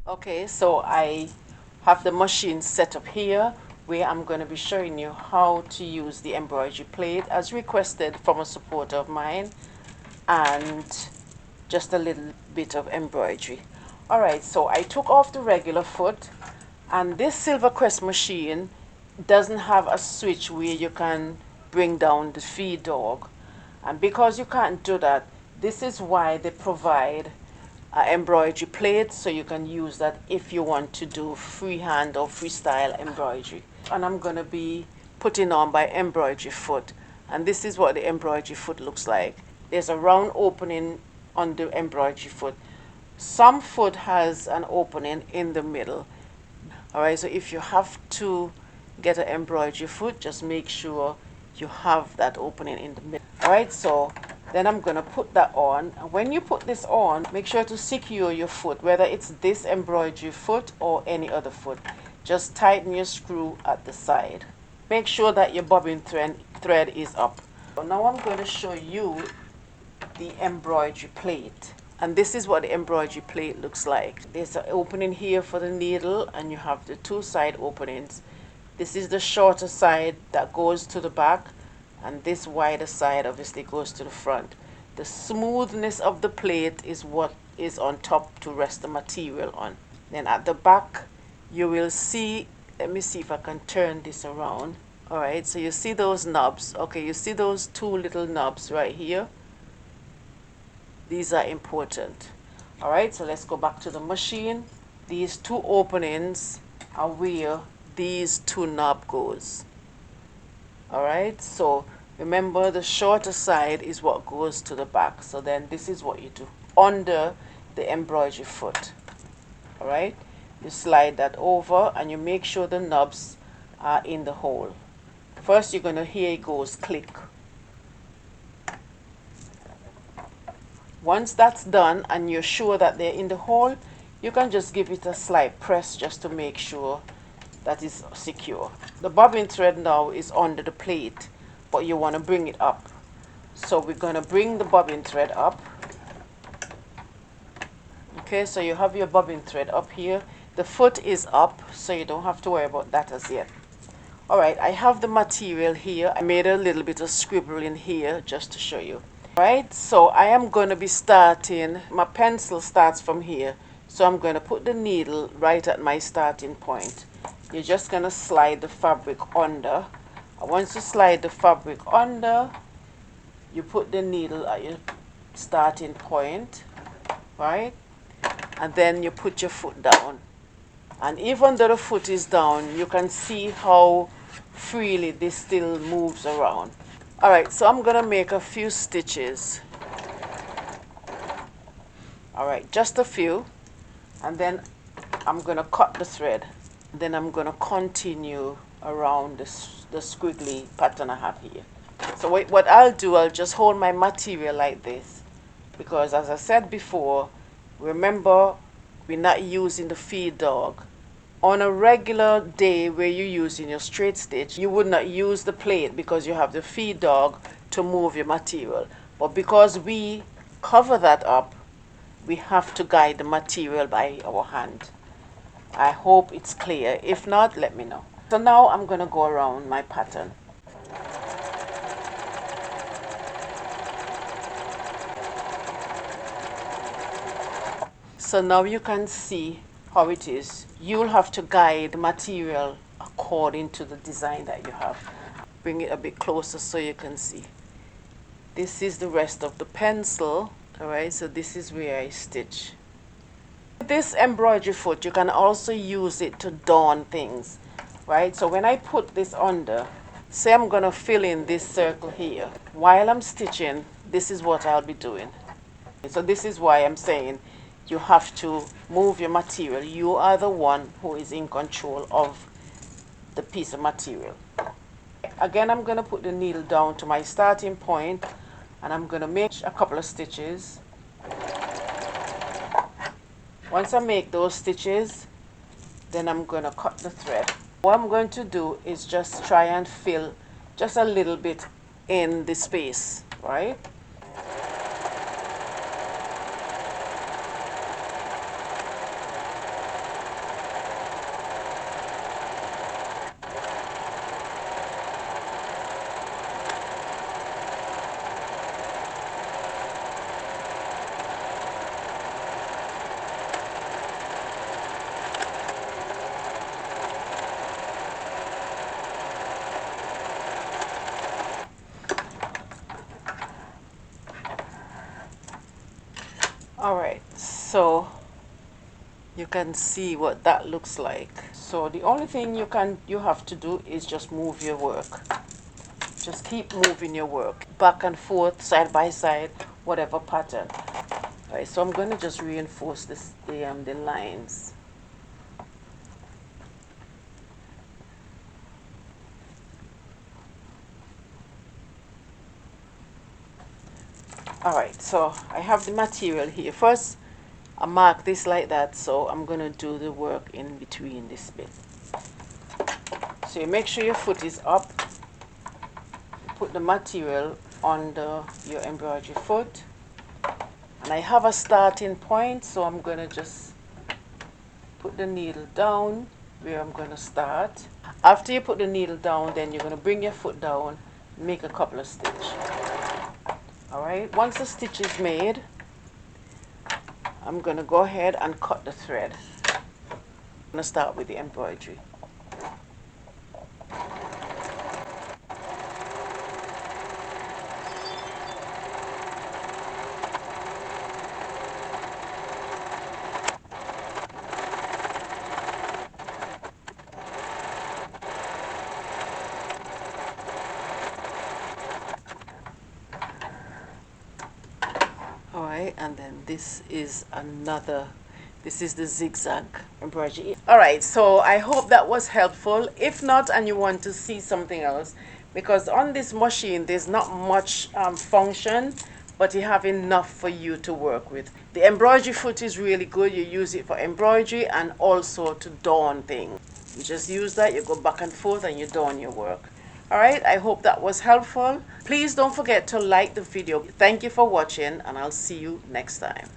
Okay, so I have the machine set up here where I'm going to be showing you how to use the embroidery plate as requested from a supporter of mine, and just a little bit of embroidery. Alright, so I took off the regular foot, and this Silver Crest machine doesn't have a switch where you can bring down the feed dog, and because you can't do that, this is why they provide embroidery plate, so you can use that if you want to do freehand or freestyle embroidery. And I'm going to be putting on my embroidery foot, and this is what the embroidery foot looks like. There's a round opening on the embroidery foot. Some foot has an opening in the middle. Alright, so if you have to get an embroidery foot, just make sure you have that opening in the middle. Alright, so then I'm going to put that on. And when you put this on, make sure to secure your foot, whether it's this embroidery foot or any other foot. Just tighten your screw at the side. Make sure that your bobbin thread is up. So now I'm going to show you the embroidery plate. And this is what the embroidery plate looks like. There's an opening here for the needle, and you have the two side openings. This is the shorter side that goes to the back, and this wider side obviously goes to the front. The smoothness of the plate is what is on top to rest the material on. Then at the back you will see, let me see if I can turn this around. Alright, so you see those knobs. Okay, you see those two little knobs right here. These are important. Alright, so let's go back to the machine. These two openings are where these two knob goes. Alright, so remember the shorter side is what goes to the back. So then this is what you do under the embroidery foot. Alright, you slide that over and you make sure the knobs are in the hole. First you're going to hear it goes click. Once that's done and you're sure that they're in the hole, you can just give it a slight press just to make sure that it's secure. The bobbin thread now is under the plate, but you want to bring it up. So we're going to bring the bobbin thread up. Okay, so you have your bobbin thread up here. The foot is up, so you don't have to worry about that as yet. Alright, I have the material here. I made a little bit of scribble in here just to show you. Right, so I am going to be starting, my pencil starts from here, so I'm going to put the needle right at my starting point. You're just going to slide the fabric under. And once you slide the fabric under, you put the needle at your starting point, right? And then you put your foot down. And even though the foot is down, you can see how freely this still moves around. Alright, so I'm going to make a few stitches. Alright, just a few. And then I'm going to cut the thread. Then I'm going to continue around the squiggly pattern I have here. So what I'll do, I'll just hold my material like this. Because as I said before, remember, we're not using the feed dog. On a regular day where you're using your straight stitch, you would not use the plate because you have the feed dog to move your material. But because we cover that up, we have to guide the material by our hand. I hope it's clear. If not, let me know. So now I'm going to go around my pattern. So now you can see how it is. You'll have to guide the material according to the design that you have. Bring it a bit closer so you can see. This is the rest of the pencil. Alright, so this is where I stitch. This embroidery foot, you can also use it to dawn things. Right, so when I put this under, say I'm going to fill in this circle here. While I'm stitching, this is what I'll be doing. So this is why I'm saying you have to move your material. You are the one who is in control of the piece of material. Again, I'm going to put the needle down to my starting point, and I'm going to make a couple of stitches. Once I make those stitches, then I'm going to cut the thread. What I'm going to do is just try and fill just a little bit in the space, right? Alright, so you can see what that looks like. So the only thing you have to do is just move your work. Just keep moving your work back and forth, side by side, whatever pattern. Alright, so I'm going to just reinforce the lines. Alright, so I have the material here. First, I mark this like that, so I'm going to do the work in between this bit. So you make sure your foot is up. Put the material under your embroidery foot. And I have a starting point, so I'm going to just put the needle down where I'm going to start. After you put the needle down, then you're going to bring your foot down, make a couple of stitches. Alright, once the stitch is made, I'm going to go ahead and cut the thread. I'm going to start with the embroidery. Alright, and then this is the zigzag embroidery. Alright, so I hope that was helpful. If not, and you want to see something else, because on this machine there's not much function, but you have enough for you to work with. The embroidery foot is really good. You use it for embroidery and also to darn things. You just use that, you go back and forth and you darn your work. Alright, I hope that was helpful. Please don't forget to like the video. Thank you for watching, and I'll see you next time.